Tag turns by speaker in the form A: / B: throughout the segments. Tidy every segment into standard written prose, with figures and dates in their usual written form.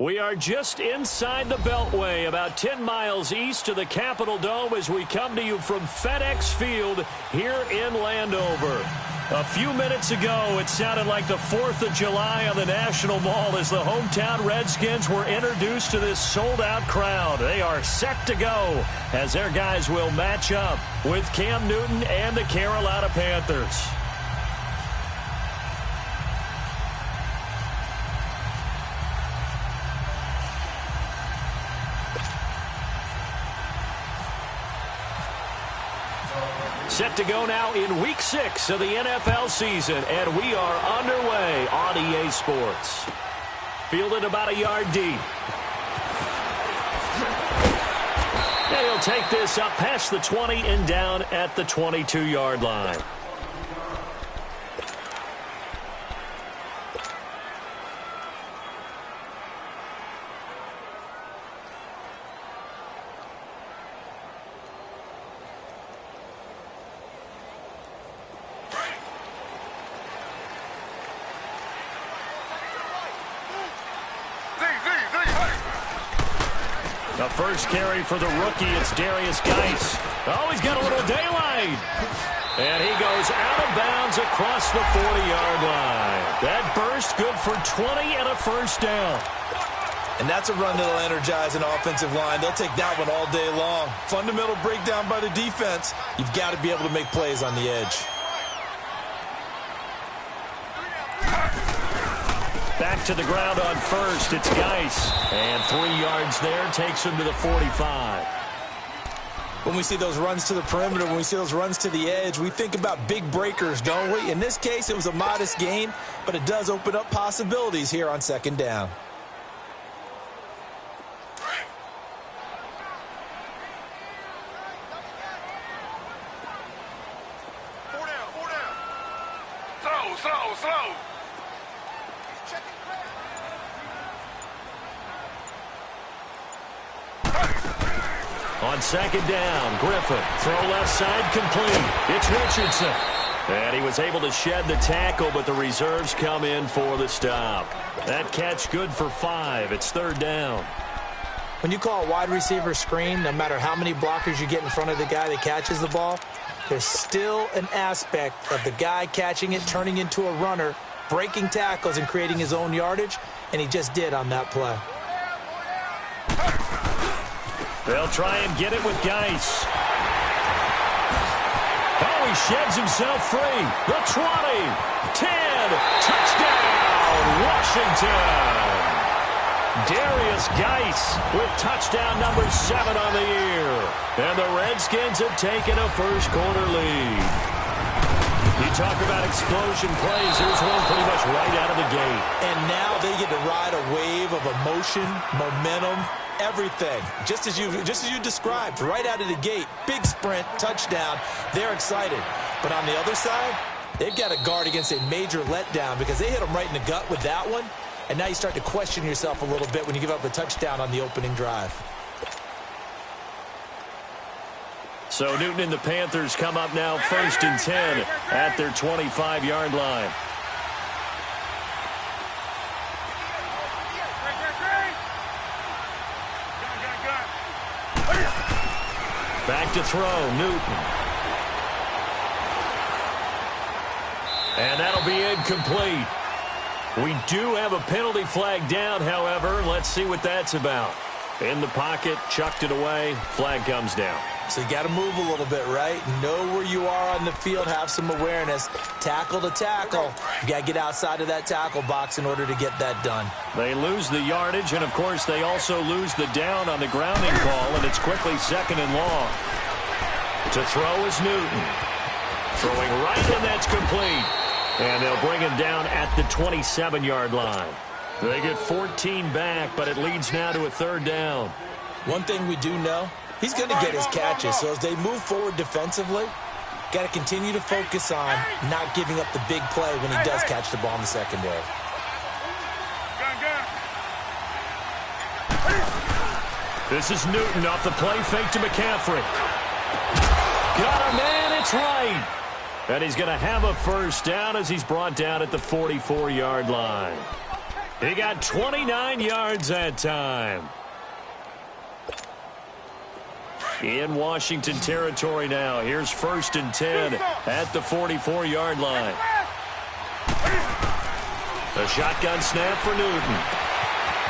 A: We are just inside the Beltway, about 10 miles east of the Capitol Dome as we come to you from FedEx Field here in Landover. A few minutes ago, it sounded like the 4th of July on the National Mall as the hometown Redskins were introduced to this sold-out crowd. They are set to go as their guys will match up with Cam Newton and the Carolina Panthers. Set to go now in Week 6 of the NFL season, and we are underway on EA Sports. Fielded about a yard deep. And he'll take this up past the 20 and down at the 22-yard line. The first carry for the rookie, it's Darius Geis. Oh, he's got a little daylight. And he goes out of bounds across the 40-yard line. That burst good for 20 and a first down.
B: And that's a run that'll energize an offensive line. They'll take that one all day long. Fundamental breakdown by the defense. You've got to be able to make plays on the edge.
A: Back to the ground on first, it's Geis. And 3 yards there, takes him to the 45.
B: When we see those runs to the perimeter, when we see those runs to the edge, we think about big breakers, don't we? In this case, it was a modest gain, but it does open up possibilities here on second down.
C: Slow.
A: On second down, Griffin. Throw left side complete. It's Richardson. And he was able to shed the tackle, but the reserves come in for the stop. That catch good for 5. It's third down.
D: When you call a wide receiver screen, no matter how many blockers you get in front of the guy that catches the ball, there's still an aspect of the guy catching it, turning into a runner, breaking tackles and creating his own yardage, and he just did on that play.
A: They'll try and get it with Geis. Oh, he sheds himself free. The 20, 10, touchdown, Washington. Darius Geis with touchdown number 7 on the year. And the Redskins have taken a first-quarter lead. You talk about explosion plays. Here's one pretty much right out of the gate.
B: And now they get to ride a wave of emotion, momentum, everything. Just as you described, right out of the gate. Big sprint, touchdown. They're excited. But on the other side, they've got to guard against a major letdown because they hit them right in the gut with that one. And now you start to question yourself a little bit when you give up a touchdown on the opening drive.
A: So Newton and the Panthers come up now 1st and 10 at their 25-yard line. Back to throw, Newton. And that'll be incomplete. We do have a penalty flag down, however. Let's see what that's about. In the pocket, chucked it away, flag comes down.
B: So you got to move a little bit, right? Know where you are on the field, have some awareness. Tackle to tackle. You got to get outside of that tackle box in order to get that done.
A: They lose the yardage, and, of course, they also lose the down on the grounding call, and it's quickly 2nd and long. To throw is Newton. Throwing right, and that's complete. And they'll bring him down at the 27-yard line. They get 14 back, but it leads now to a 3rd down.
B: One thing we do know, he's going to get his catches. So as they move forward defensively, got to continue to focus on not giving up the big play when he does catch the ball in the secondary.
A: This is Newton off the play fake to McCaffrey. Got him, man, it's right. And he's going to have a first down as he's brought down at the 44-yard line. He got 29 yards that time. In Washington territory now. Here's 1st and 10 at the 44-yard line. A shotgun snap for Newton.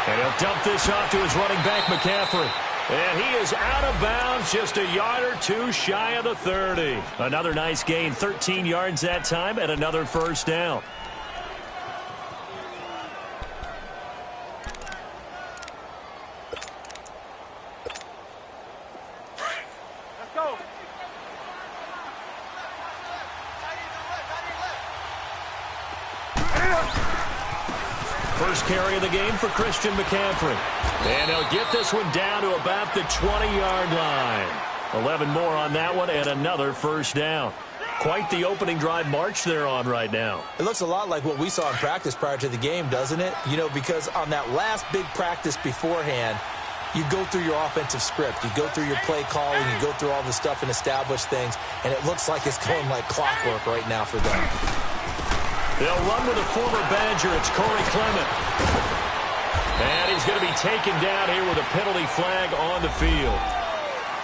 A: And he'll dump this off to his running back, McCaffrey. And he is out of bounds, just a yard or two shy of the 30. Another nice gain, 13 yards that time, and another 1st down. First carry of the game for Christian McCaffrey. And he'll get this one down to about the 20-yard line. 11 more on that one and another 1st down. Quite the opening drive march they're on right now.
B: It looks a lot like what we saw in practice prior to the game, doesn't it? You know, because on that last big practice beforehand, you go through your offensive script. You go through your play calling. You go through all the stuff and establish things. And it looks like it's going like clockwork right now for them.
A: They'll run with a former Badger. It's Corey Clement. And he's going to be taken down here with a penalty flag on the field.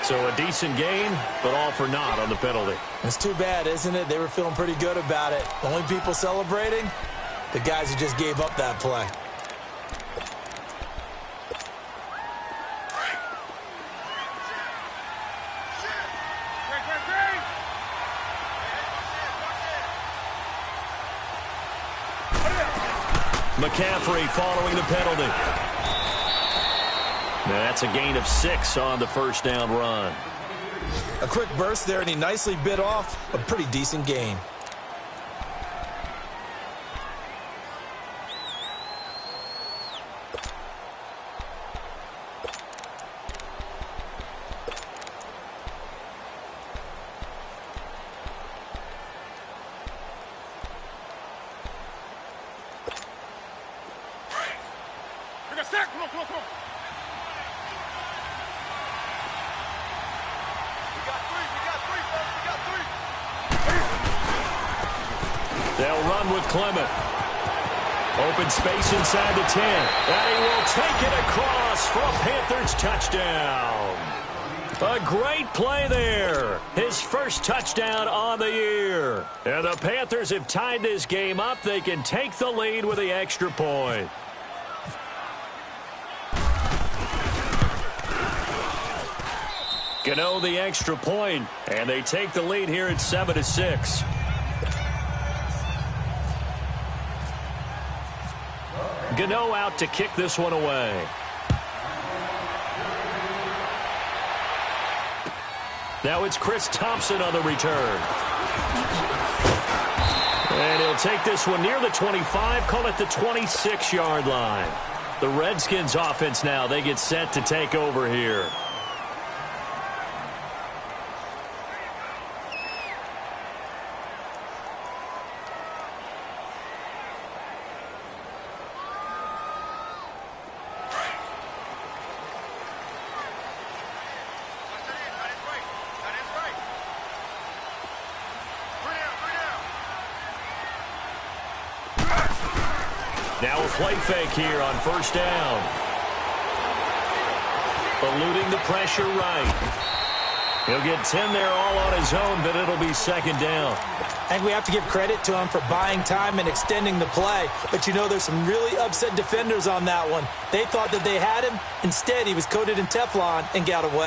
A: So a decent gain, but all for naught on the penalty.
B: It's too bad, isn't it? They were feeling pretty good about it. The only people celebrating, the guys who just gave up that play.
A: McCaffrey following the penalty. That's a gain of 6 on the 1st down run.
B: A quick burst there, and he nicely bit off a pretty decent gain.
A: They'll run with Clement. Open space inside the 10. And he will take it across for a Panthers touchdown. A great play there. His first touchdown on the year. And the Panthers have tied this game up. They can take the lead with the extra point. Gano the extra point, and they take the lead here at 7-6. Gano out to kick this one away. Now it's Chris Thompson on the return. And he'll take this one near the 25, call it the 26-yard line. The Redskins offense now, they get set to take over here. Now a play fake here on 1st down. Eluding the pressure right. He'll get 10 there all on his own, but it'll be 2nd down.
D: I think we have to give credit to him for buying time and extending the play. But, you know, there's some really upset defenders on that one. They thought that they had him. Instead, he was coated in Teflon and got away.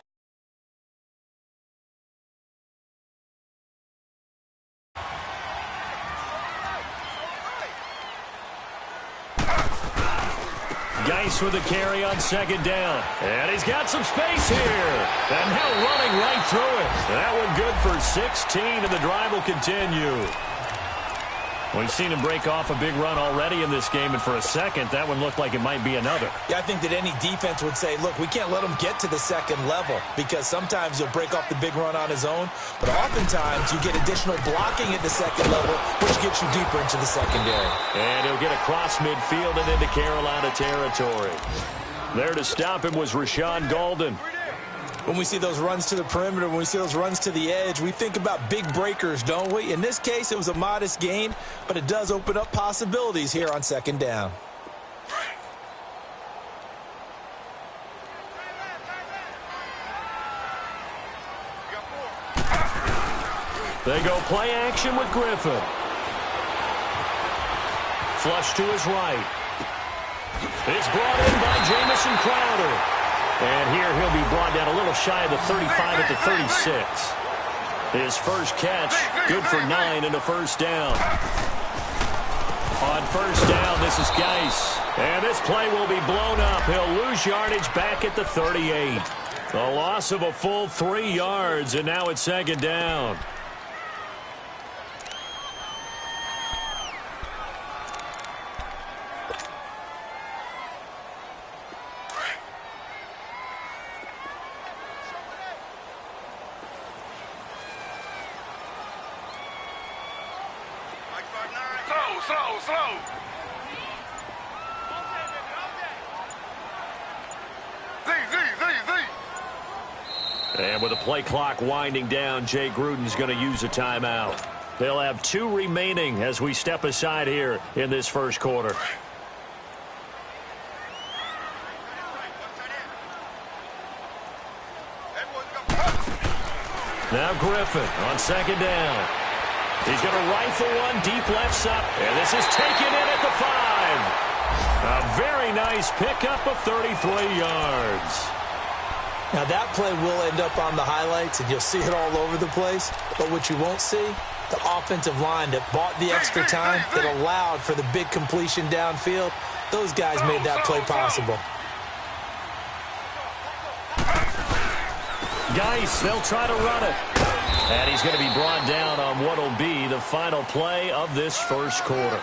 A: Geis with a carry on 2nd down. And he's got some space here. And now running right through it. That one good for 16, and the drive will continue. We've seen him break off a big run already in this game, and for a second, that one looked like it might be another.
B: Yeah, I think that any defense would say, look, we can't let him get to the 2nd level, because sometimes he'll break off the big run on his own, but oftentimes you get additional blocking at the 2nd level, which gets you deeper into the secondary.
A: And he'll get across midfield and into Carolina territory. There to stop him was Rashawn Golden.
B: When we see those runs to the perimeter, when we see those runs to the edge, we think about big breakers, don't we? In this case, it was a modest gain, but it does open up possibilities here on 2nd down.
A: They go play action with Griffin. Flush to his right. It's brought in by Jamison Crowder. And here he'll be brought down a little shy of the 35 at the 36. His first catch, good for 9 and a first down. On first down, this is Geis. And this play will be blown up. He'll lose yardage back at the 38. A loss of a full 3 yards, and now it's second down.
C: Slow.
A: And with the play clock winding down, Jay Gruden's going to use a timeout. They'll have 2 remaining as we step aside here in this first quarter. Now Griffin on second down. He's going to rifle one deep left side. And this is taken in at the 5. A very nice pickup of 33 yards.
D: Now that play will end up on the highlights, and you'll see it all over the place. But what you won't see, the offensive line that bought the extra time, that allowed for the big completion downfield, those guys made that play possible.
A: Geis, they'll try to run it. And he's going to be brought down on what will be the final play of this first quarter.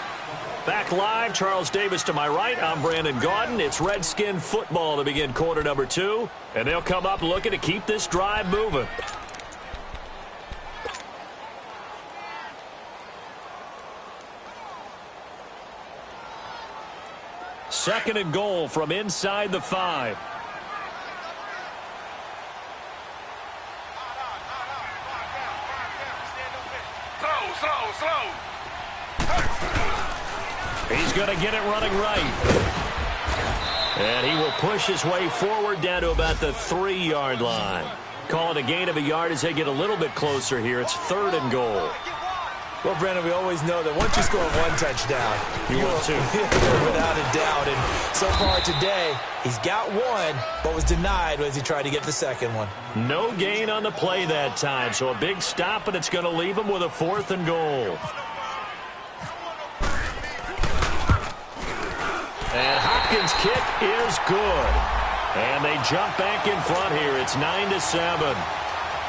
A: Back live, Charles Davis to my right. I'm Brandon Gaudin. It's Redskin football to begin quarter number 2. And they'll come up looking to keep this drive moving. Second and goal from inside the 5.
C: Slow.
A: He's going to get it running right. And he will push his way forward down to about the 3-yard line. Call it a gain of a yard as they get a little bit closer here. It's third and goal.
B: Well, Brandon, we always know that once you score 1 touchdown,
A: you want 2.
B: Without a doubt. And so far today, he's got 1, but was denied as he tried to get the second one.
A: No gain on the play that time, so a big stop, and it's going to leave him with a 4th and goal. And Hopkins' kick is good. And they jump back in front here. It's 9-7.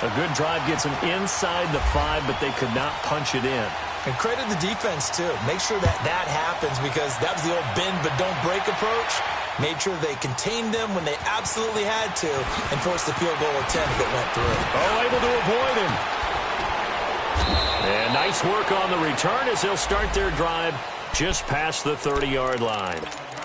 A: A good drive gets them inside the 5, but they could not punch it in.
B: And credit the defense, too. Make sure that happens, because that was the old bend but don't break approach. Made sure they contained them when they absolutely had to and forced the field goal attempt that went through.
A: Oh, able to avoid him. And nice work on the return as they'll start their drive just past the 30-yard line.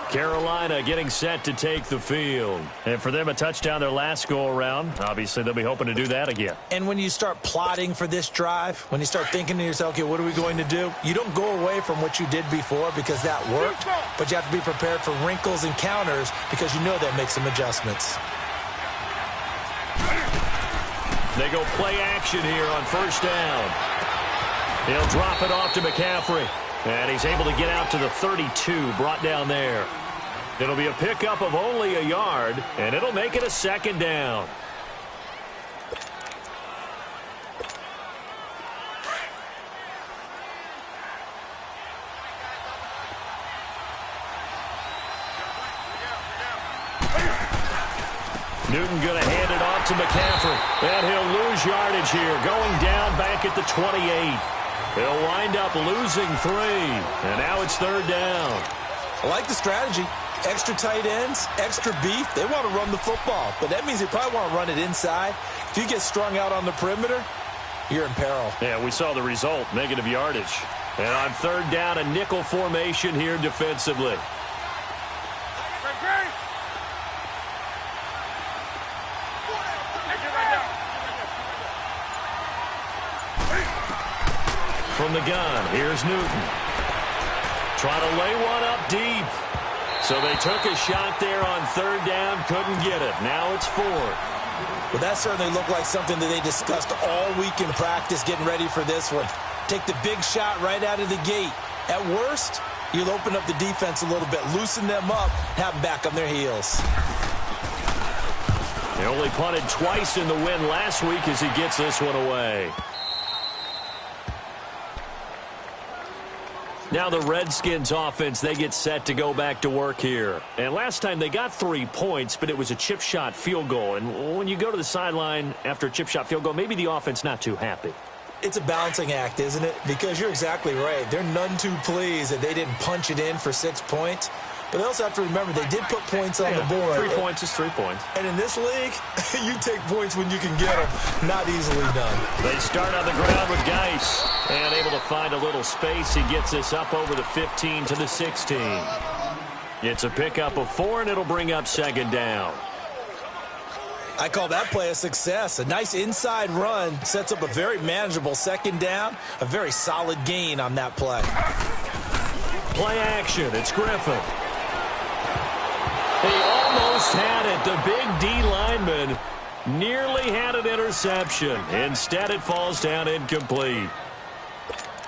A: Carolina getting set to take the field. And for them, a touchdown their last go-around. Obviously, they'll be hoping to do that again.
B: And when you start plotting for this drive, when you start thinking to yourself, okay, what are we going to do? You don't go away from what you did before because that worked, but you have to be prepared for wrinkles and counters because you know they'll make some adjustments.
A: They go play action here on first down. He'll drop it off to McCaffrey. And he's able to get out to the 32, brought down there. It'll be a pickup of only a yard, and it'll make it a second down. Newton going to hand it off to McCaffrey. And he'll lose yardage here, going down back at the 28. He'll wind up losing 3, and now it's third down.
B: I like the strategy. Extra tight ends, extra beef. They want to run the football, but that means they probably want to run it inside. If you get strung out on the perimeter, you're in peril.
A: Yeah, we saw the result, negative yardage. And on third down, a nickel formation here defensively. From the gun, here's Newton. Trying to lay one up deep. So they took a shot there on third down, couldn't get it. Now it's 4th.
B: Well, that certainly looked like something that they discussed all week in practice getting ready for this one. Take the big shot right out of the gate. At worst, you'll open up the defense a little bit, loosen them up, have them back on their heels.
A: They only punted twice in the win last week as he gets this one away. Now the Redskins offense, they get set to go back to work here. And last time they got 3 points, but it was a chip shot field goal. And when you go to the sideline after a chip shot field goal, maybe the offense not too happy.
B: It's a balancing act, isn't it? Because you're exactly right. They're none too pleased that they didn't punch it in for 6 points. But they also have to remember they did put points on the board.
A: 3 points is 3 points.
B: And in this league, you take points when you can get them. Not easily done.
A: They start on the ground with Geis. And able to find a little space. He gets this up over the 15 to the 16. It's a pickup of 4, and it'll bring up second down.
B: I call that play a success. A nice inside run sets up a very manageable second down. A very solid gain on that play.
A: Play action. It's Griffin. He almost had it. The big D lineman nearly had an interception. Instead, it falls down incomplete.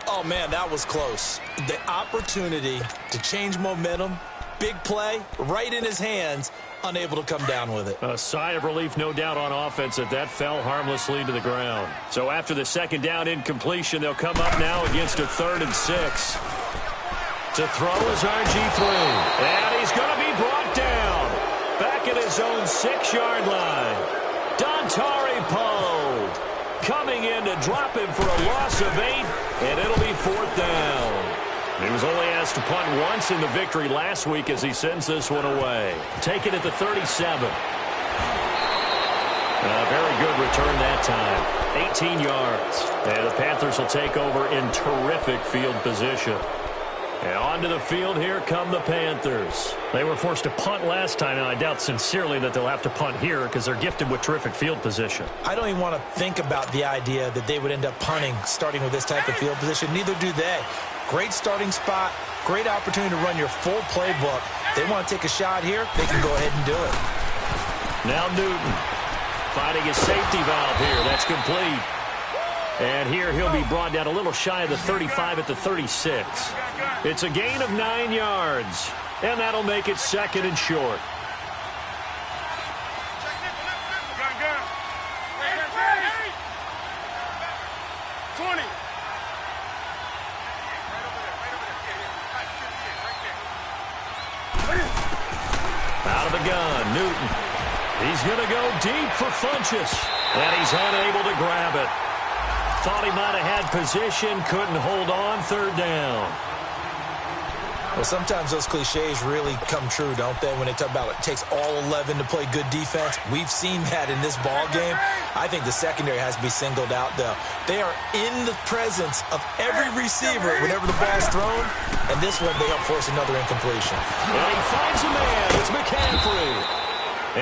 B: Oh, man, that was close. The opportunity to change momentum, big play, right in his hands, unable to come down with it.
A: A sigh of relief, no doubt, on offense that fell harmlessly to the ground. So after the second down incompletion, they'll come up now against a 3rd and 6. To throw is RG3. And he's going to be brought down. Back at his own 6-yard line. Dontari Poe coming in to drop him for a loss of 8. And it'll be 4th down. He was only asked to punt once in the victory last week as he sends this one away. Taken at the 37. A very good return that time. 18 yards. And the Panthers will take over in terrific field position. And onto the field, here come the Panthers. They were forced to punt last time, and I doubt sincerely that they'll have to punt here because they're gifted with terrific field position.
B: I don't even want to think about the idea that they would end up punting starting with this type of field position. Neither do they. Great starting spot, great opportunity to run your full playbook. They want to take a shot here, they can go ahead and do it.
A: Now Newton finding his safety valve here. That's complete. And here he'll be brought down a little shy of the 35 at the 36. It's a gain of 9 yards. And that'll make it 2nd and short. Out of the gun, Newton. He's going to go deep for Funchess. And he's unable to grab it. Thought he might have had position, couldn't hold on, 3rd down.
B: Well, sometimes those cliches really come true, don't they, when they talk about it takes all 11 to play good defense. We've seen that in this ball game. I think the secondary has to be singled out, though. They are in the presence of every receiver whenever the ball's thrown, and this one they help force another incompletion.
A: And he finds a man. It's McCaffrey.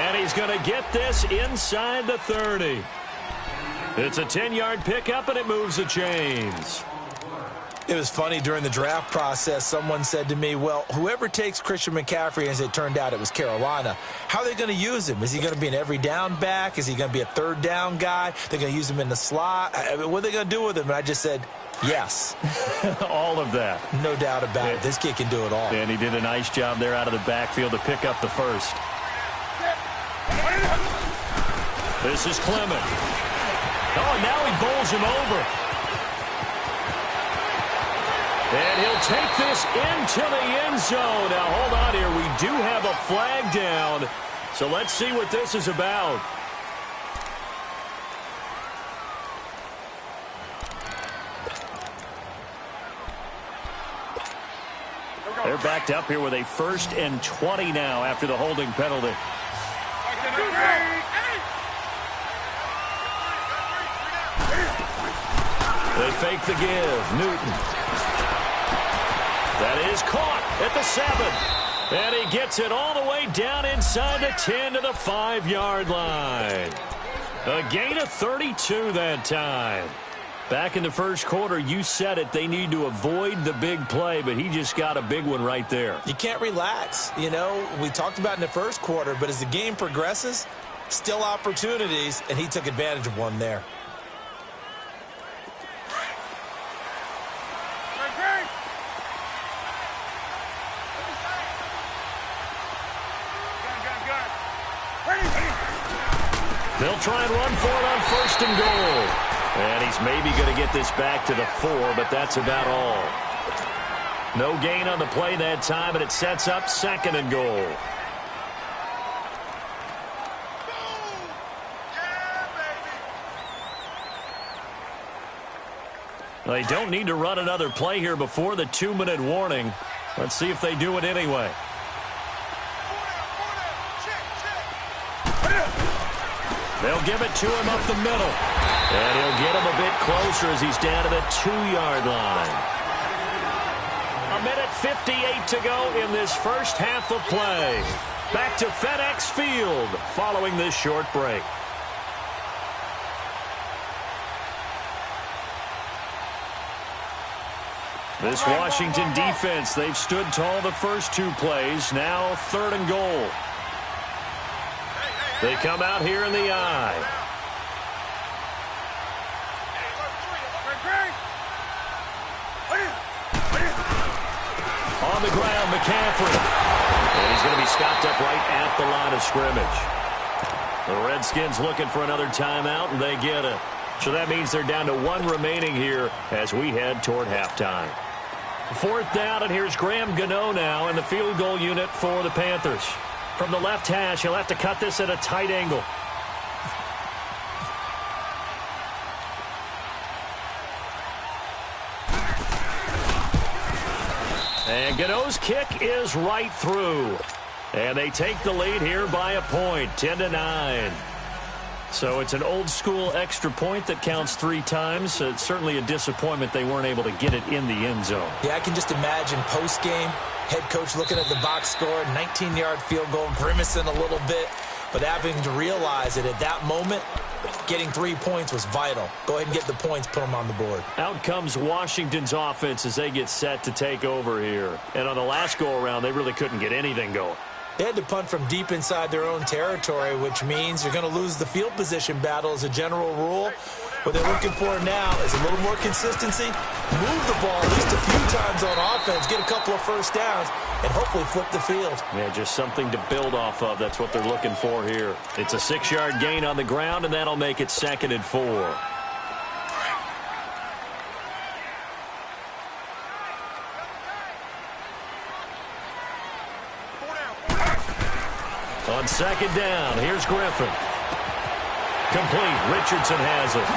A: And he's going to get this inside the 30. It's a 10-yard pickup, and it moves the chains.
B: It was funny during the draft process. Someone said to me, well, whoever takes Christian McCaffrey, as it turned out it was Carolina, how are they going to use him? Is he going to be an every down back? Is he going to be a 3rd down guy? They're going to use him in the slot? I mean, what are they going to do with him? And I just said, yes.
A: All of that.
B: No doubt about it. This kid can do it all.
A: And he did a nice job there out of the backfield to pick up the 1st. This is Clement. Oh, and now he bowls him over. And he'll take this into the end zone. Now, hold on here. We do have a flag down. So let's see what this is about. They're backed up here with a 1st and 20 now after the holding penalty. They fake the give. Newton. That is caught at the 7. And he gets it all the way down inside the 10 to the 5-yard line. A gain of 32 that time. Back in the first quarter, you said it, they need to avoid the big play, but he just got a big one right there.
B: You can't relax. You know, we talked about in the first quarter, but as the game progresses, Still opportunities, and he took advantage of one there.
A: They'll try and run for it on 1st and goal. And he's maybe going to get this back to the 4, but that's about all. No gain on the play that time, and it sets up 2nd and goal. They don't need to run another play here before the 2-minute warning. Let's see if they do it anyway. They'll give it to him up the middle. And he'll get him a bit closer as he's down to the 2-yard line. 1:58 to go in this first half of play. Back to FedEx Field following this short break. This Washington defense, they've stood tall the first 2 plays. Now 3rd and goal. They come out here in the eye. On the ground, McCaffrey. And he's going to be stopped up right at the line of scrimmage. The Redskins looking for another timeout, and they get it. So that means they're down to 1 remaining here as we head toward halftime. 4th down, and here's Graham Gano now in the field goal unit for the Panthers. From the left hash, he'll have to cut this at a tight angle. And Gano's kick is right through. And they take the lead here by a point, 10-9. So it's an old-school extra point that counts 3 times. It's certainly a disappointment they weren't able to get it in the end zone.
D: Yeah, I can just imagine post-game, head coach looking at the box score, 19-yard field goal, grimacing a little bit, but having to realize that at that moment, getting 3 points was vital. Go ahead and get the points, put them on the board.
A: Out comes Washington's offense as they get set to take over here. And on the last go-around, they really couldn't get anything going.
D: They had to punt from deep inside their own territory, which means you're going to lose the field position battle as a general rule. What they're looking for now is a little more consistency, move the ball at least a few times on offense, get a couple of first downs, and hopefully flip the field.
A: Yeah, just something to build off of. That's what they're looking for here. It's a 6-yard gain on the ground, and that'll make it 2nd and 4. On 2nd down, here's Griffin. Complete. Richardson has it.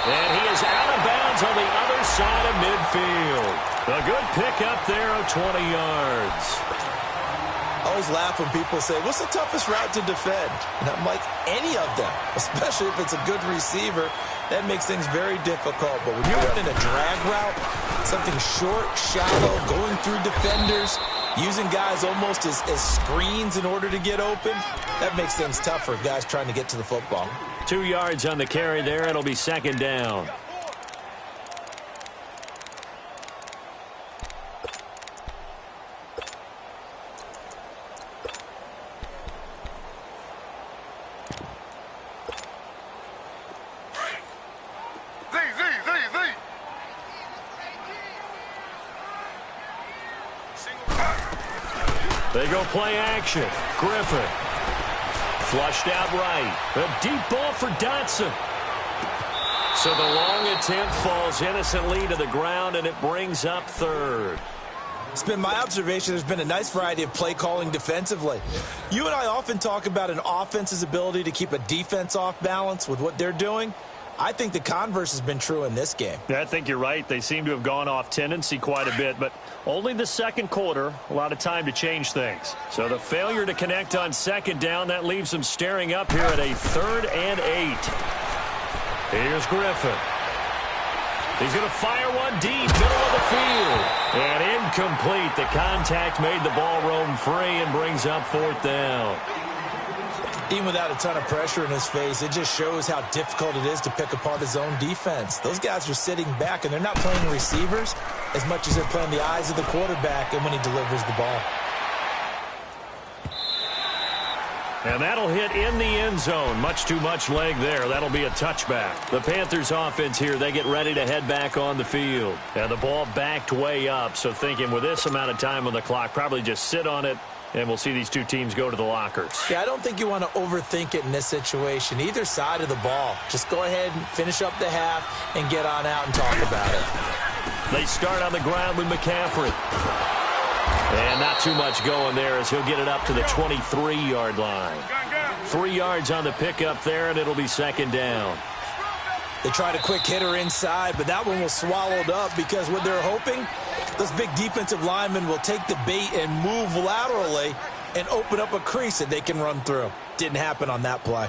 A: And he is out of bounds on the other side of midfield. A good pickup there of 20 yards.
B: I always laugh when people say, what's the toughest route to defend? And I'm like, any of them, especially if it's a good receiver. That makes things very difficult. But when you're running a drag route, something short, shallow, going through defenders, using guys almost as screens in order to get open, that makes things tough for guys trying to get to the football.
A: 2 yards on the carry there. It'll be 2nd down. They go play action. Griffin. Flushed out right. A deep ball for Dotson. So the long attempt falls innocently to the ground, and it brings up 3rd.
B: It's been my observation there's been a nice variety of play calling defensively. You and I often talk about an offense's ability to keep a defense off balance with what they're doing. I think the converse has been true in this game.
A: I think you're right. They seem to have gone off tendency quite a bit, but only the 2nd quarter, a lot of time to change things. So the failure to connect on 2nd down, that leaves them staring up here at a 3rd and 8. Here's Griffin. He's going to fire one deep, middle of the field. And incomplete. The contact made the ball roam free and brings up 4th down.
B: Even without a ton of pressure in his face, it just shows how difficult it is to pick apart his own defense. Those guys are sitting back, and they're not playing receivers as much as they're playing the eyes of the quarterback and when he delivers the ball.
A: And that'll hit in the end zone. Much too much leg there. That'll be a touchback. The Panthers offense here, they get ready to head back on the field. And the ball backed way up, so thinking with this amount of time on the clock, probably just sit on it, and we'll see these two teams go to the lockers.
D: Yeah, I don't think you want to overthink it in this situation. Either side of the ball. Just go ahead and finish up the half and get on out and talk about it.
A: They start on the ground with McCaffrey. And not too much going there as he'll get it up to the 23-yard line. 3 yards on the pickup there, and it'll be second down.
B: They tried a quick hitter inside, but that one was swallowed up because what they're hoping, those big defensive linemen will take the bait and move laterally and open up a crease that they can run through. Didn't happen on that play.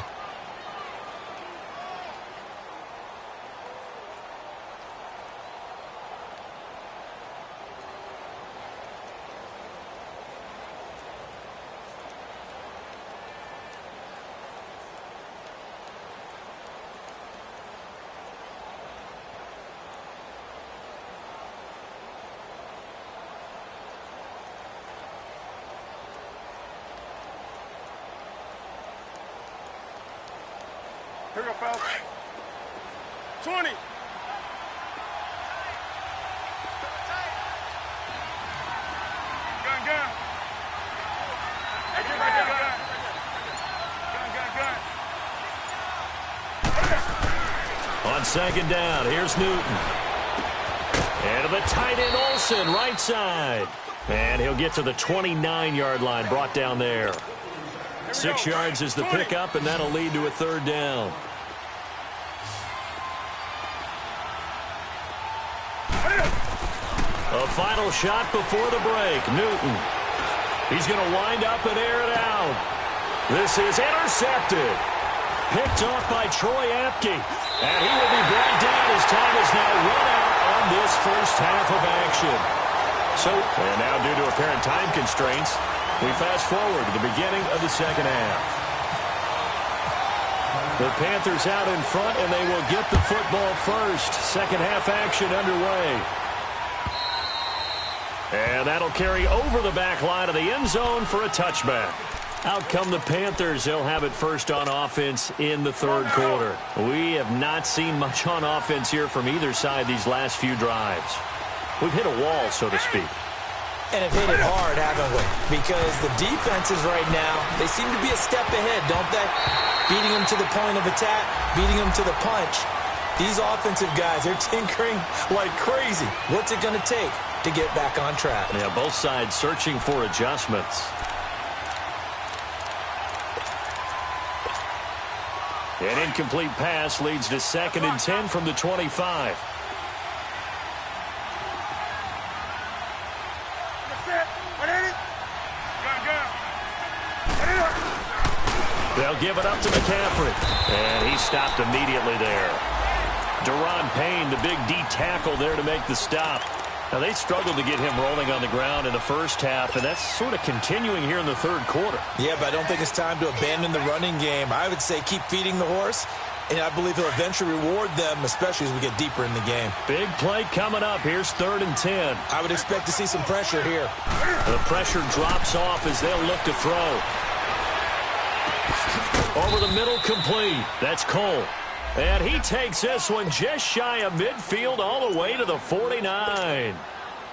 C: Here we go, fellas. 20. Gun. Hey, get right there, gun.
A: On second down, here's Newton. And to the tight end, Olsen, right side. And he'll get to the 29-yard line, brought down there. 6 yards is the pickup, and that'll lead to a third down. A final shot before the break. Newton. He's going to wind up and air it out. This is intercepted. Picked off by Troy Apke. And he will be brought down as time is now run out on this first half of action. And now due to apparent time constraints, we fast forward to the beginning of the second half. The Panthers out in front, and they will get the football first. Second half action underway. And that'll carry over the back line of the end zone for a touchback. Out come the Panthers. They'll have it first on offense in the third quarter. We have not seen much on offense here from either side these last few drives. We've hit a wall, so to speak.
D: And have hit it hard, haven't we? Because the defenses right now, they seem to be a step ahead, don't they? Beating them to the point of attack, beating them to the punch. These offensive guys, they're tinkering like crazy. What's it going to take to get back on track?
A: Yeah, both sides searching for adjustments. An incomplete pass leads to 2nd and 10 from the 25. They'll give it up to McCaffrey. And he stopped immediately there. Deron Payne, the big D tackle there to make the stop. Now, they struggled to get him rolling on the ground in the first half, and that's sort of continuing here in the third quarter.
B: Yeah, but I don't think it's time to abandon the running game. I would say keep feeding the horse, and I believe he'll eventually reward them, especially as we get deeper in the game.
A: Big play coming up. Here's 3rd and 10.
B: I would expect to see some pressure here.
A: The pressure drops off as they'll look to throw. Over the middle, complete. That's Cole. And he takes this one just shy of midfield all the way to the 49.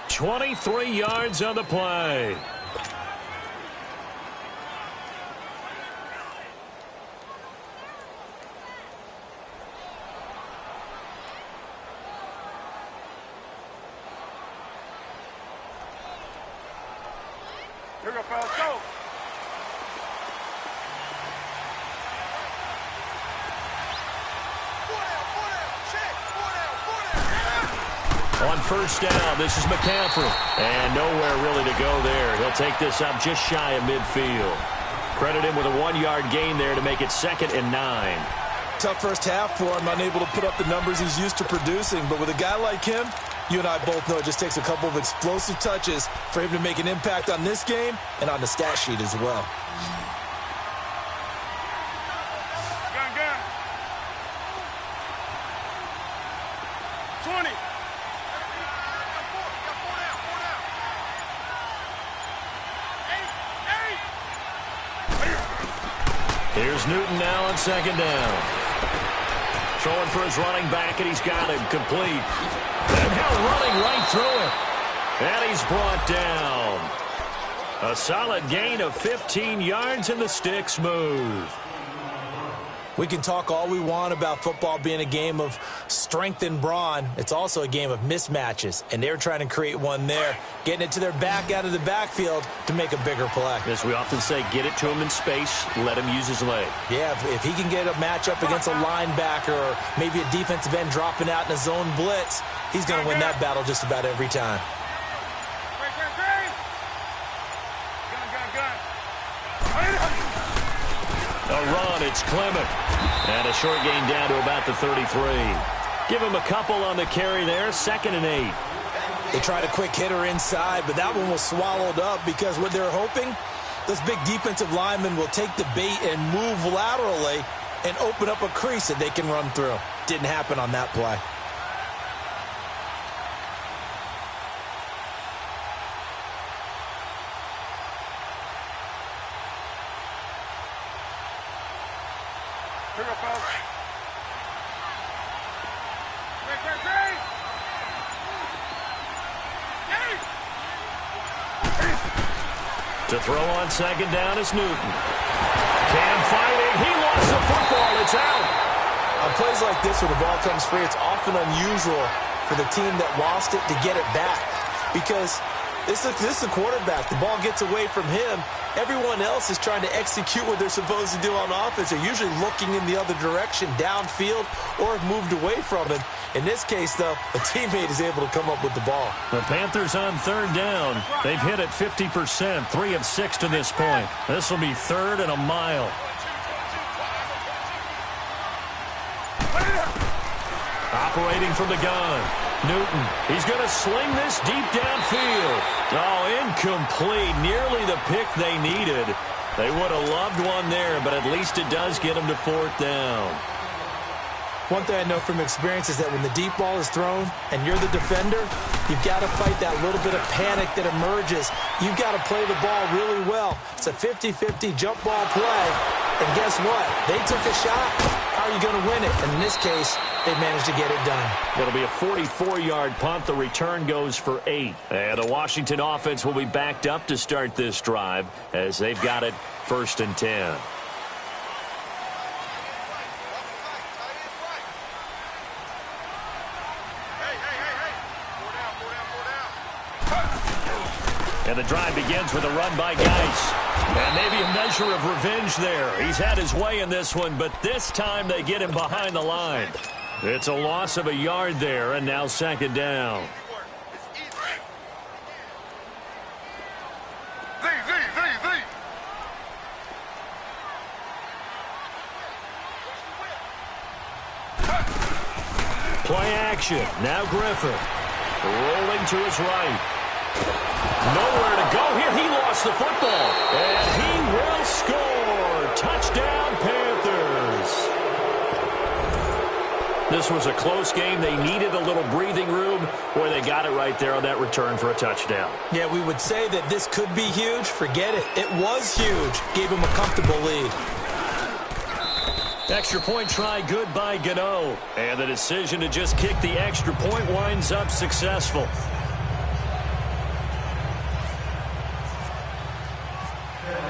A: 23 yards on the play.
C: Here we go, fellas. Go.
A: On first down, this is McCaffrey. And nowhere really to go there. He'll take this up just shy of midfield. Credit him with a 1-yard gain there to make it 2nd and 9.
B: Tough first half for him, unable to put up the numbers he's used to producing. But with a guy like him, you and I both know it just takes a couple of explosive touches for him to make an impact on this game and on the stat sheet as well.
C: Gun. 20.
A: Here's Newton now on second down. Throwing for his running back, and he's got him complete. And now running right through it. And he's brought down. A solid gain of 15 yards, and the sticks move.
D: We can talk all we want about football being a game of strength and brawn. It's also a game of mismatches, and they're trying to create one there, getting it to their back out of the backfield to make a bigger play.
A: As we often say, get it to him in space, let him use his leg.
D: Yeah, if he can get a matchup against a linebacker or maybe a defensive end dropping out in a zone blitz, he's going to win that battle just about every time.
A: A run, it's Clement. And a short gain down to about the 33. Give him a couple on the carry there, 2nd and 8.
D: They tried a quick hitter inside, but that one was swallowed up because what they're hoping, those big defensive linemen will take the bait and move laterally and open up a crease that they can run through. Didn't happen on that play.
A: To throw on second down is Newton. Cam fighting. He lost the football. It's out.
D: On plays like this where the ball comes free, it's often unusual for the team that lost it to get it back because this is the quarterback. The ball gets away from him. Everyone else is trying to execute what they're supposed to do on offense. They're usually looking in the other direction, downfield, or have moved away from him. In this case, though, a teammate is able to come up with the ball.
A: The Panthers on 3rd down. They've hit it 50%, 3 of 6 to this point. This will be 3rd and a mile. Operating from the gun. Newton, he's going to sling this deep downfield. Oh, incomplete. Nearly the pick they needed. They would have loved one there, but at least it does get them to 4th down.
D: One thing I know from experience is that when the deep ball is thrown and you're the defender, you've got to fight that little bit of panic that emerges. You've got to play the ball really well. It's a 50-50 jump ball play. And guess what? They took a shot. How are you going to win it? And in this case, they managed to get it done.
A: It'll be a 44-yard punt. The return goes for 8. And the Washington offense will be backed up to start this drive as they've got it 1st and 10. And the drive begins with a run by Geis. And maybe a measure of revenge there. He's had his way in this one, but this time they get him behind the line. It's a loss of a yard there, and now 2nd down. Play action. Now Griffin. Rolling to his right. Nowhere to go here. He lost the football. And he will score. Touchdown, Panthers. This was a close game. They needed a little breathing room. Boy, they got it right there on that return for a touchdown.
D: Yeah, we would say that this could be huge. Forget it. It was huge. Gave him a comfortable lead.
A: Extra point try good by Gano. And the decision to just kick the extra point winds up successful.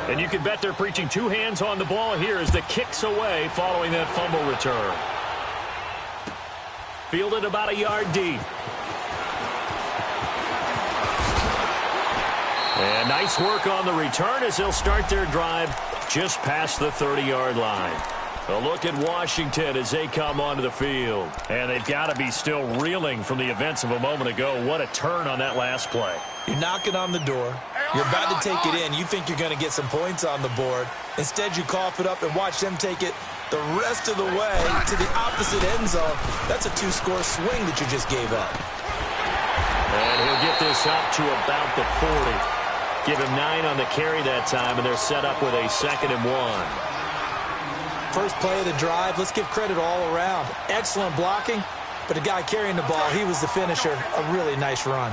A: And you can bet they're preaching 2 hands on the ball here as the kick's away following that fumble return. Fielded about a yard deep. And nice work on the return as they'll start their drive just past the 30-yard line. A look at Washington as they come onto the field. And they've got to be still reeling from the events of a moment ago. What a turn on that last play.
D: You're knocking on the door. You're about to take it in. You think you're going to get some points on the board. Instead, you cough it up and watch them take it the rest of the way to the opposite end zone. That's a 2-score swing that you just gave up.
A: And he'll get this up to about the 40. Give him 9 on the carry that time, and they're set up with a 2nd and 1.
D: First play of the drive, let's give credit all around. Excellent blocking, but the guy carrying the ball, he was the finisher. A really nice run.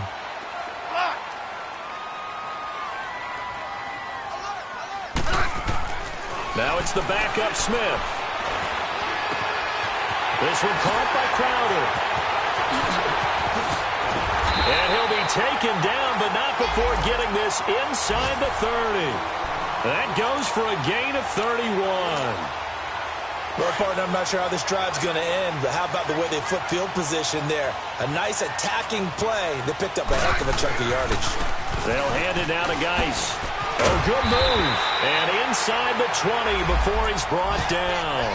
A: Now it's the backup Smith. This one caught by Crowder. And he'll be taken down, but not before getting this inside the 30. That goes for a gain of 31.
B: Well, partner, I'm not sure how this drive's going to end, but how about the way they flip field position there? A nice attacking play. They picked up a heck of a chunk of yardage.
A: They'll hand it now to Geis. Oh, good move. And inside the 20 before he's brought down.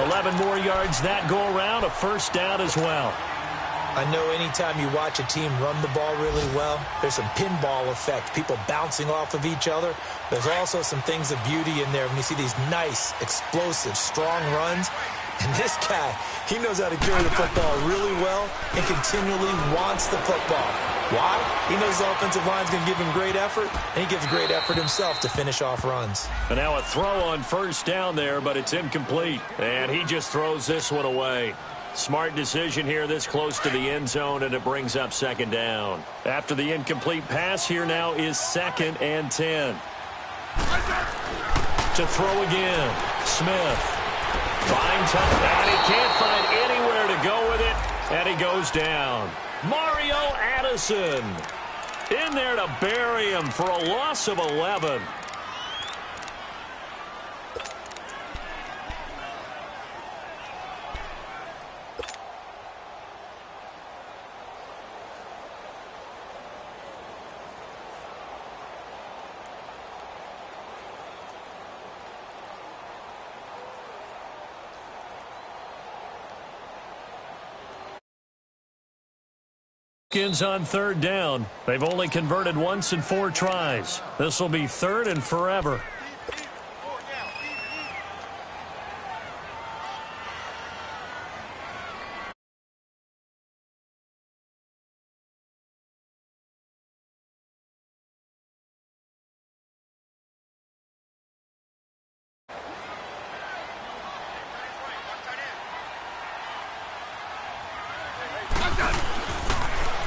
A: 11 more yards that go around, a first down as well.
D: I know anytime you watch a team run the ball really well, there's some pinball effect, people bouncing off of each other. There's also some things of beauty in there when you see these nice, explosive, strong runs. And this guy, he knows how to carry the football really well and continually wants the football. Why? He knows the offensive line's going to give him great effort, and he gives great effort himself to finish off runs.
A: And now a throw on first down there, but it's incomplete. And he just throws this one away. Smart decision here this close to the end zone, and it brings up second down. After the incomplete pass, here now is 2nd and 10. To throw again, Smith. Fine touch, and he can't find anywhere to go with it, and he goes down. Mario Addison in there to bury him for a loss of 11. Redskins on 3rd down. They've only converted once in 4 tries. This will be 3rd and forever.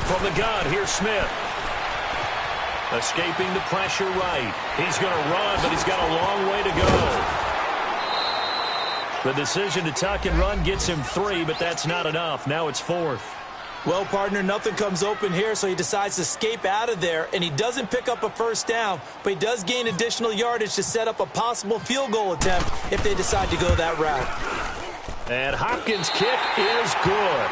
A: From the gun, here's Smith. Escaping the pressure right. He's going to run, but he's got a long way to go. The decision to tuck and run gets him 3, but that's not enough. Now it's 4th.
D: Well, partner, nothing comes open here, so he decides to escape out of there, and he doesn't pick up a first down, but he does gain additional yardage to set up a possible field goal attempt if they decide to go that route.
A: And Hopkins' kick is good.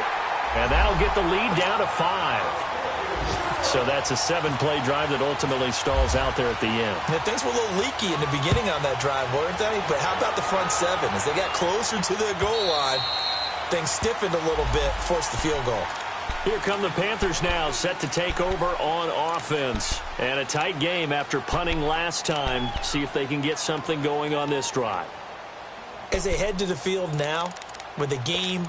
A: And that'll get the lead down to 5. So that's a 7-play drive that ultimately stalls out there at the end.
B: Yeah, things were a little leaky in the beginning on that drive, weren't they? But how about the front 7? As they got closer to the goal line, things stiffened a little bit, forced the field goal.
A: Here come the Panthers now, set to take over on offense. And a tight game after punting last time. See if they can get something going on this drive.
D: As they head to the field now, with the game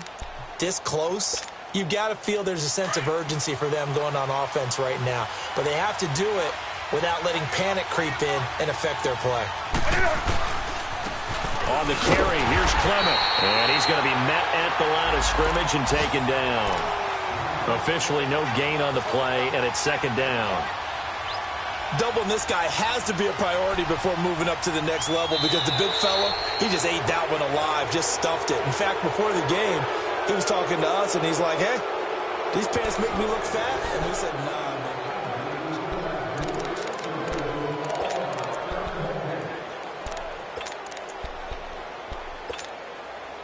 D: this close, you've got to feel there's a sense of urgency for them going on offense right now. But they have to do it without letting panic creep in and affect their play.
A: On the carry, here's Clement. And he's going to be met at the line of scrimmage and taken down. Officially no gain on the play, and it's 2nd down.
B: Doubling this guy has to be a priority before moving up to the next level because the big fella, he just ate that one alive, just stuffed it. In fact, before the game, he was talking to us, and he's like, hey, these pants make me look fat? And we said, nah, man.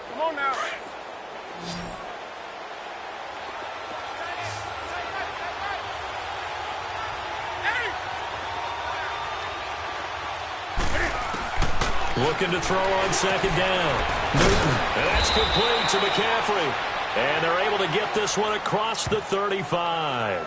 C: Come on now.
A: Looking to throw on 2nd down. And that's complete to McCaffrey. And they're able to get this one across the 35.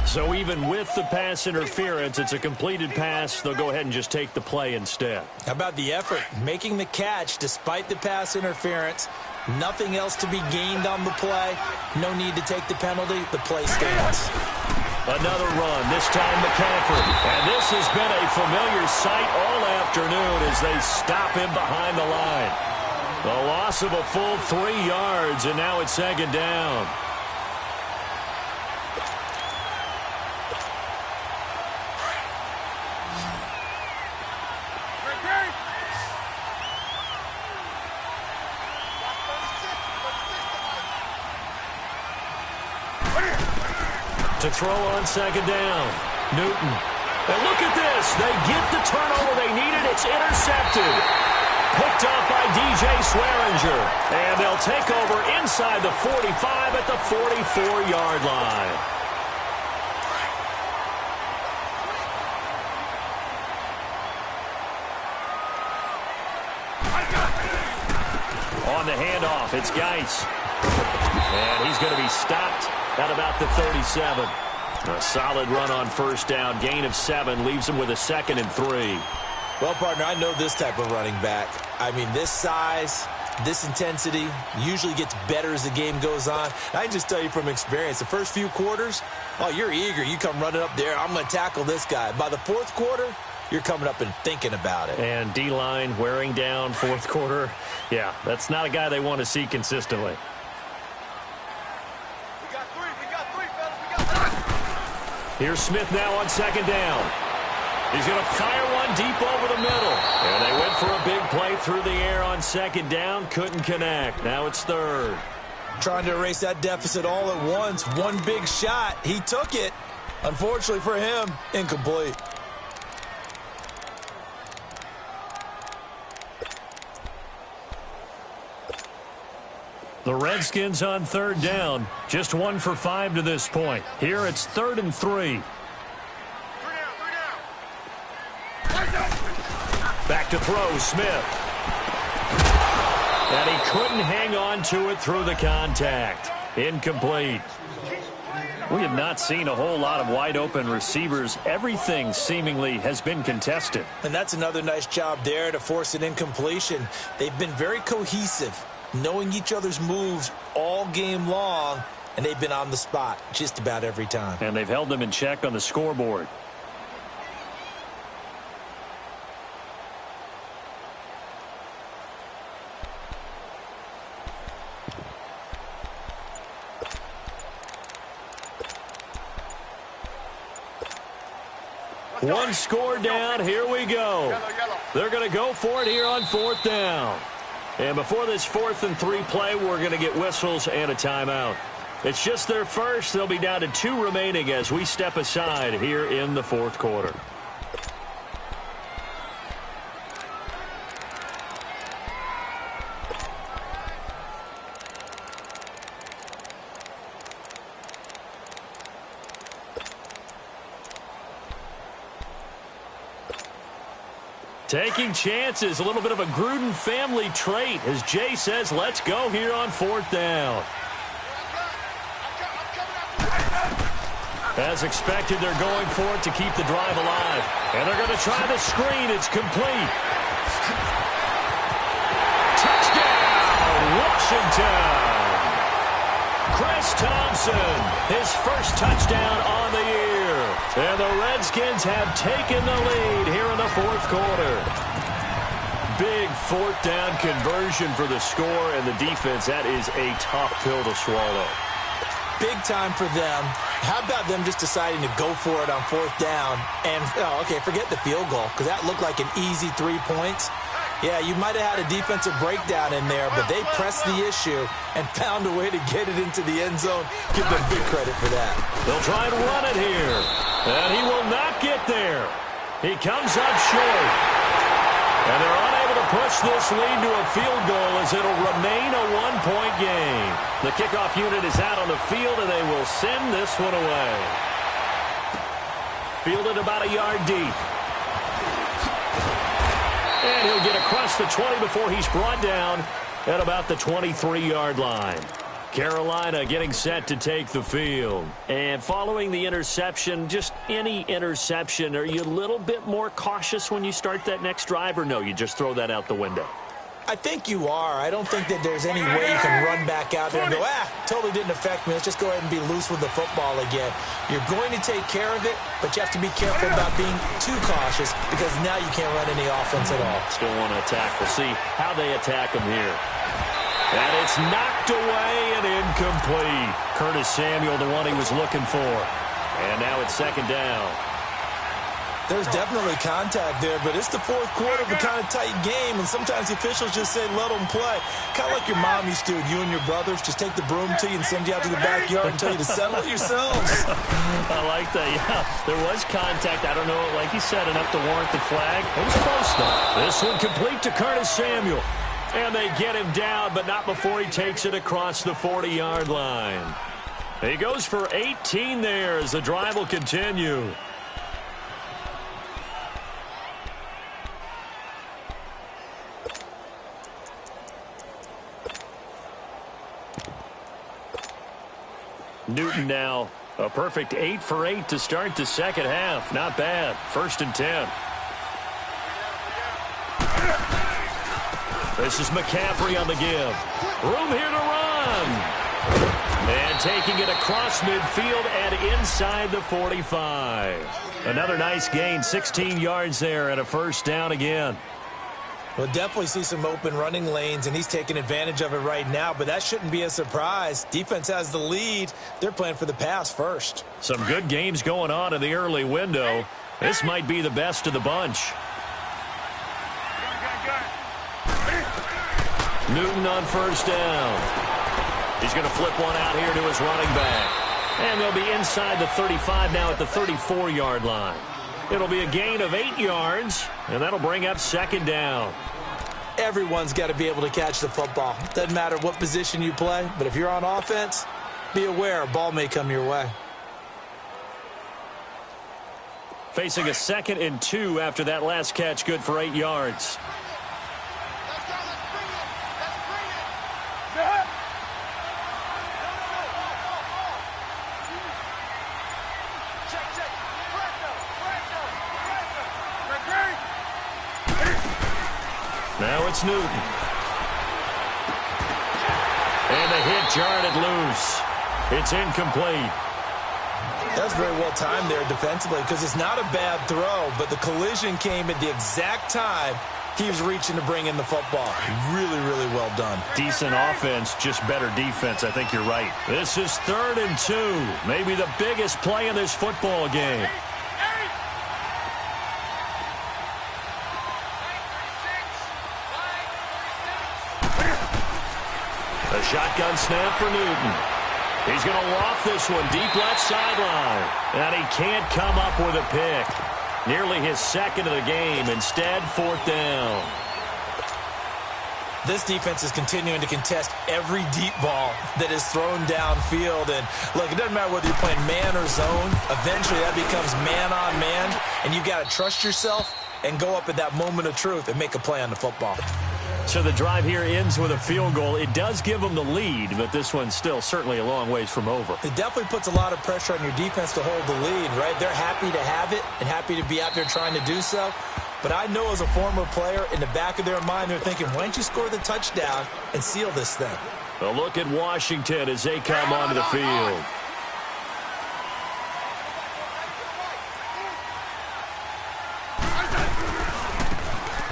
A: So even with the pass interference, it's a completed pass. They'll go ahead and just take the play instead.
D: How about the effort? Making the catch despite the pass interference. Nothing else to be gained on the play. No need to take the penalty. The play stands.
A: Another run, this time McCaffrey. And this has been a familiar sight all afternoon as they stop him behind the line. The loss of a full 3 yards, and now it's 2nd down. to throw on second down. Newton. And look at this. They get the turnover they needed. It's intercepted. Picked up by DJ Swearinger. And they'll take over inside the 45 at the 44-yard line. On the handoff, it's Geis. And he's going to be stopped at about the 37. A solid run on first down. Gain of 7 leaves him with a 2nd and 3.
B: Well, partner, I know this type of running back. I mean, this size, this intensity usually gets better as the game goes on. I can just tell you from experience, the first few quarters, oh, you're eager. You come running up there, I'm going to tackle this guy. By the fourth quarter, you're coming up and thinking about it.
A: And D-line wearing down fourth quarter. Yeah, that's not a guy they want to see consistently. Here's Smith now on second down. He's going to fire one deep over the middle. And they went for a big play through the air on second down. Couldn't connect. Now it's third.
B: Trying to erase that deficit all at once. One big shot. He took it. Unfortunately for him, incomplete.
A: The Redskins on third down. Just 1 for 5 to this point. Here it's 3rd and 3. Back to throw, Smith. And he couldn't hang on to it through the contact. Incomplete. We have not seen a whole lot of wide open receivers. Everything seemingly has been contested.
B: And that's another nice job there to force an incompletion. They've been very cohesive, knowing each other's moves all game long, and they've been on the spot just about every time.
A: And they've held them in check on the scoreboard. One score down. Here we go. They're going to go for it here on 4th down. And before this 4th and 3 play, we're going to get whistles and a timeout. It's just their first. They'll be down to 2 remaining as we step aside here in the 4th quarter. Taking chances, a little bit of a Gruden family trait, as Jay says, let's go here on 4th down. As expected, they're going for it to keep the drive alive. And they're going to try the screen. It's complete. Touchdown, Washington. Chris Thompson, his first touchdown on the year. And the Redskins have taken the lead here in the 4th quarter. Big 4th down conversion for the score, and the defense, that is a tough pill to swallow.
B: Big time for them. How about them just deciding to go for it on 4th down? And, okay, forget the field goal, because that looked like an easy 3 points. Yeah, you might have had a defensive breakdown in there, but they pressed the issue and found a way to get it into the end zone. Give them big credit for that.
A: They'll try and run it here. And he will not get there. He comes up short. And they're unable to push this lead to a field goal as it'll remain a 1-point game. The kickoff unit is out on the field, and they will send this one away. Fielded about a yard deep. And he'll get across the 20 before he's brought down at about the 23-yard line. Carolina getting set to take the field. And following the interception, just any interception, are you a little bit more cautious when you start that next drive, or no, you just throw that out the window?
B: I think you are. I don't think that there's any way you can run back out there and go, totally didn't affect me. Let's just go ahead and be loose with the football again. You're going to take care of it, but you have to be careful about being too cautious because now you can't run any offense at all.
A: Still want to attack. We'll see how they attack him here. And it's knocked away and incomplete. Curtis Samuel, the one he was looking for. And now it's 2nd down.
B: There's definitely contact there, but it's the 4th quarter of a kind of tight game, and sometimes the officials just say, let them play. Kind of like your mom used to with you and your brothers. Just take the broom to you and send you out to the backyard and tell you to settle it yourselves.
A: I like that. Yeah, there was contact. I don't know, like you said, enough to warrant the flag. It was close, though. This one complete to Curtis Samuel. And they get him down, but not before he takes it across the 40-yard line. He goes for 18 there as the drive will continue. Newton now a perfect 8 for 8 to start the second half. Not bad. 1st and 10. This is McCaffrey on the give. Room here to run. And taking it across midfield and inside the 45. Another nice gain. 16 yards there and a 1st down again.
D: We'll definitely see some open running lanes, and he's taking advantage of it right now, but that shouldn't be a surprise. Defense has the lead. They're playing for the pass first.
A: Some good games going on in the early window. This might be the best of the bunch. Newton on 1st down. He's going to flip one out here to his running back. And they'll be inside the 35 now at the 34-yard line. It'll be a gain of 8 yards, and that'll bring up 2nd down.
D: Everyone's got to be able to catch the football. Doesn't matter what position you play, but if you're on offense, be aware a ball may come your way.
A: Facing a 2nd and 2 after that last catch, good for 8 yards. Now it's Newton. And the hit jarred loose. It's incomplete.
D: That's very well timed there defensively because it's not a bad throw, but the collision came at the exact time he was reaching to bring in the football. Really, really well done.
A: Decent offense, just better defense. I think you're right. This is 3rd and 2. Maybe the biggest play in this football game. A shotgun snap for Newton. He's going to loft this one deep left sideline. And he can't come up with a pick. Nearly his 2nd of the game. Instead, 4th down.
D: This defense is continuing to contest every deep ball that is thrown downfield. And, look, it doesn't matter whether you're playing man or zone. Eventually, that becomes man-on-man. And you've got to trust yourself and go up at that moment of truth and make a play on the football.
A: So the drive here ends with a field goal. It does give them the lead, but this one's still certainly a long ways from over.
D: It definitely puts a lot of pressure on your defense to hold the lead, right? They're happy to have it and happy to be out there trying to do so. But I know as a former player, in the back of their mind, they're thinking, why don't you score the touchdown and seal this thing?
A: A look at Washington as they come onto the field.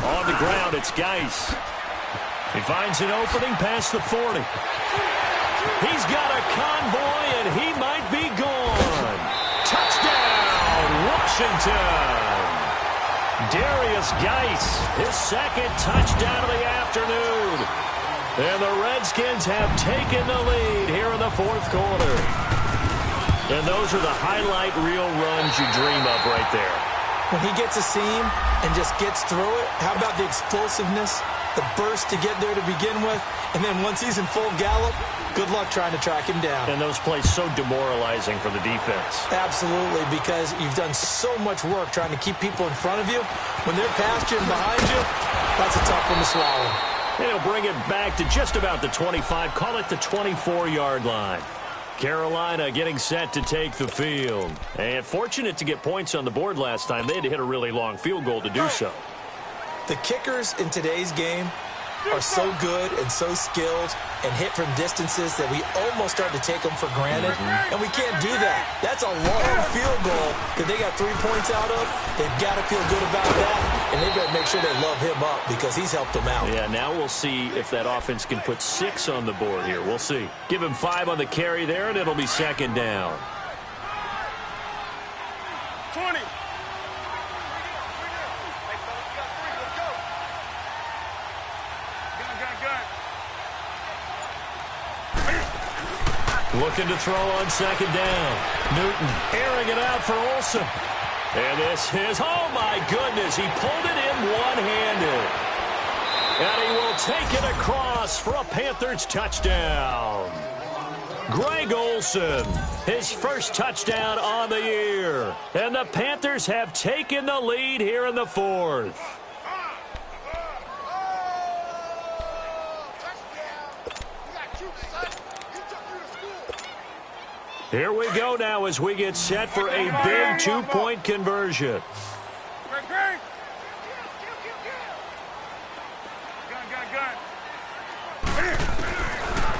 A: On the ground, it's Geis. He finds an opening past the 40. He's got a convoy, and he might be gone. Touchdown, Washington. Darius Geis, his 2nd touchdown of the afternoon. And the Redskins have taken the lead here in the 4th quarter. And those are the highlight reel runs you dream of right there.
D: When he gets a seam and just gets through it, how about the explosiveness, the burst to get there to begin with, and then once he's in full gallop, good luck trying to track him down.
A: And those plays so demoralizing for the defense.
D: Absolutely, because you've done so much work trying to keep people in front of you. When they're past you and behind you, that's a tough one to swallow.
A: And he'll bring it back to just about the 25, call it the 24-yard line. Carolina getting set to take the field. And fortunate to get points on the board last time. They had to hit a really long field goal to do so.
D: The kickers in today's game are so good and so skilled and hit from distances that we almost start to take them for granted. And we can't do that. That's a long field goal that they got 3 points out of. They've got to feel good about that. And they better make sure they love him up because he's helped them out.
A: Yeah, now we'll see if that offense can put 6 on the board here. We'll see. Give him 5 on the carry there, and it'll be 2nd down.
C: 20.
A: Looking to throw on second down. Newton airing it out for Olsen. And this is, oh my goodness, he pulled it in one-handed. And he will take it across for a Panthers touchdown. Greg Olsen, his first touchdown on the year. And the Panthers have taken the lead here in the fourth. Here we go now as we get set for a big two-point conversion.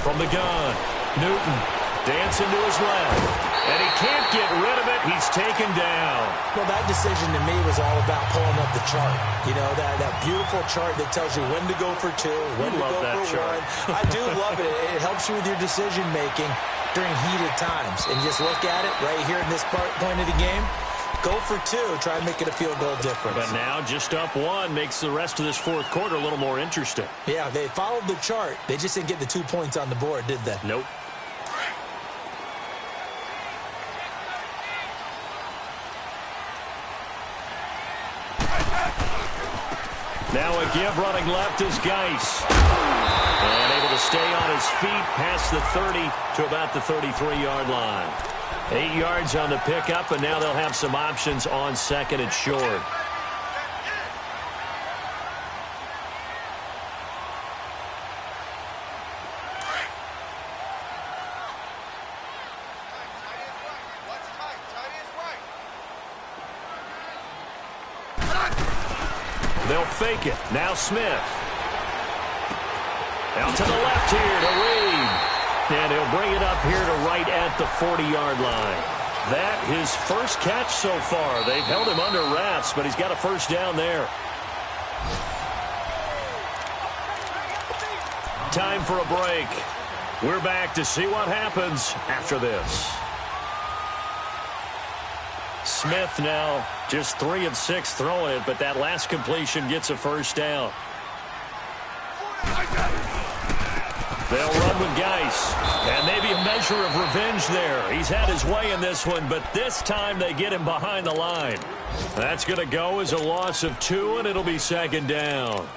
A: From the gun, Newton dancing to his left. And he can't get rid of it. He's taken down.
D: Well, that decision to me was all about pulling up the chart. You know, that beautiful chart that tells you when to go for two, when to go for one. I do love it. It helps you with your decision-making during heated times. And just look at it right here in this point of the game. Go for two. Try and make it a field goal difference.
A: But now just up one makes the rest of this fourth quarter a little more interesting.
D: Yeah, they followed the chart. They just didn't get the 2 points on the board, did they?
A: Nope. Now a give running left is Geis. And able to stay on his feet past the 30 to about the 33-yard line. 8 yards on the pickup, and now they'll have some options on second and short. They'll fake it. Now Smith. Out to the left here to Reed. And he'll bring it up here to right at the 40-yard line. That his first catch so far. They've held him under wraps, but he's got a first down there. Time for a break. We're back to see what happens after this. Smith now just 3 of 6 throwing it, but that last completion gets a first down. They'll run with Geis. And maybe a measure of revenge there. He's had his way in this one, but this time they get him behind the line. That's going to go as a loss of 2, and it'll be second down.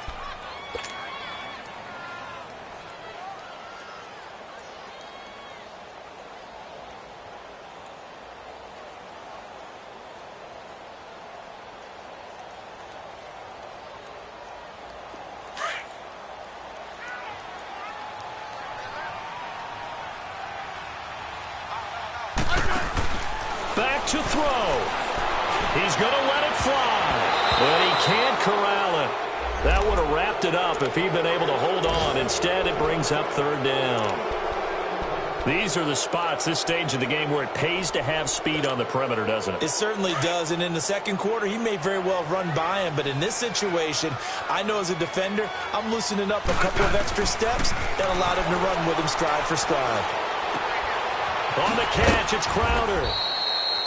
A: Back to throw. He's going to let it fly. But he can't corral it. That would have wrapped it up if he'd been able to hold on. Instead, it brings up third down. These are the spots, this stage of the game, where it pays to have speed on the perimeter, doesn't it?
D: It certainly does. And in the second quarter, he may very well run by him. But in this situation, I know as a defender, I'm loosening up a couple of extra steps that allowed him to run with him stride for stride.
A: On the catch, it's Crowder.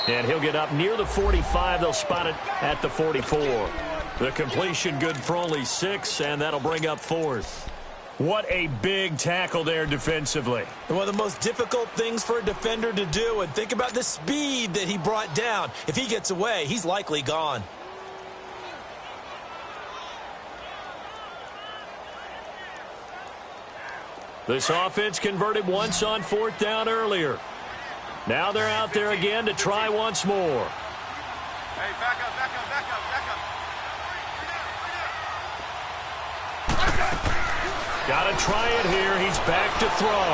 A: And he'll get up near the 45. They'll spot it at the 44. The completion good for only 6, and that'll bring up fourth. What a big tackle there defensively.
D: One of the most difficult things for a defender to do, and think about the speed that he brought down. If he gets away, he's likely gone.
A: This offense converted once on fourth down earlier. Now they're out there again to try once more.
C: Hey, back up, back up, back up, back up.
A: Got to try it here. He's back to throw.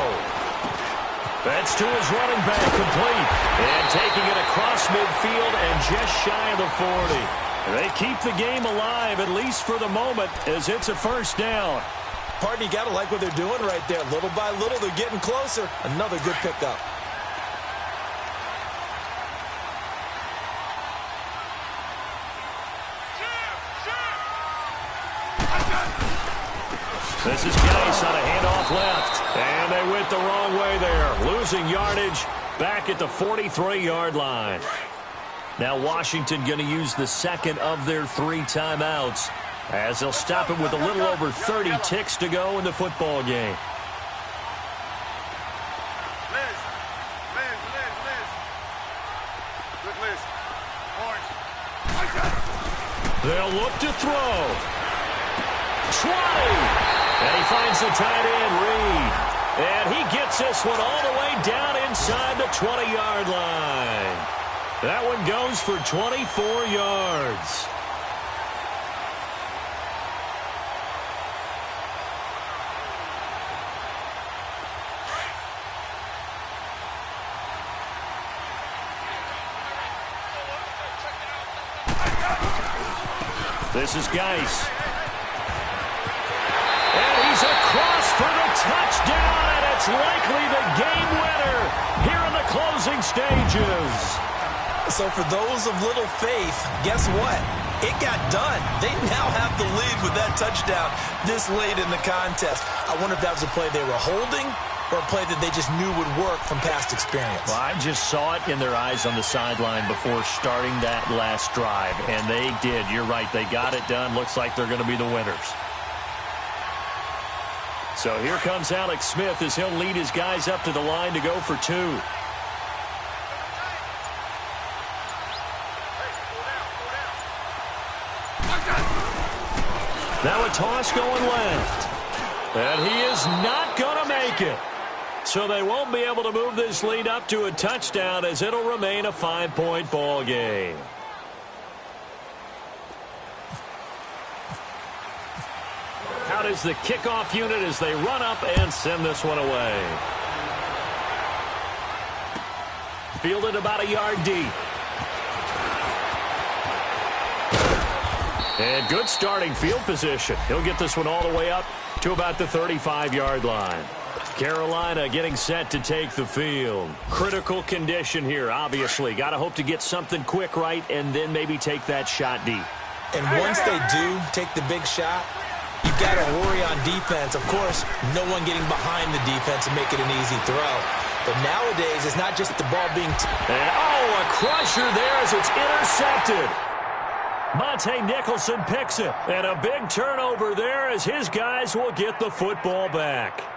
A: That's to his running back, complete. And taking it across midfield and just shy of the 40. They keep the game alive, at least for the moment, as it's a first down.
D: Partner, you got to like what they're doing right there. Little by little, they're getting closer. Another good pickup.
A: This is Geis on a handoff left. And they went the wrong way there. Losing yardage back at the 43-yard line. Now Washington going to use the second of their 3 timeouts as they'll stop it with a little over 30 ticks to go in the football game.
C: Good list. Orange.
A: They'll look to throw. 20. And he finds the tight end, Reed. And he gets this one all the way down inside the 20-yard line. That one goes for 24 yards. This is Geis. And he's across for the touchdown, and it's likely the game winner here in the closing stages.
B: So for those of little faith, guess what? It got done. They now have the lead with that touchdown this late in the contest. I wonder if that was a play they were holding or a play that they just knew would work from past experience.
A: Well, I just saw it in their eyes on the sideline before starting that last drive, and they did. You're right. They got it done. Looks like they're going to be the winners. So here comes Alex Smith as he'll lead his guys up to the line to go for two. Now a toss going left. And he is not going to make it. So they won't be able to move this lead up to a touchdown as it'll remain a 5-point ball game. How does the kickoff unit as they run up and send this one away? Fielded about a yard deep. And good starting field position. He'll get this one all the way up to about the 35-yard line. Carolina getting set to take the field. Critical condition here, obviously. Got to hope to get something quick right and then maybe take that shot deep.
B: And once they do take the big shot, you've got to worry on defense. Of course, no one getting behind the defense and make it an easy throw. But nowadays, it's not just the ball being...
A: And, a crusher there as it's intercepted. Monte Nicholson picks it. And a big turnover there as his guys will get the football back.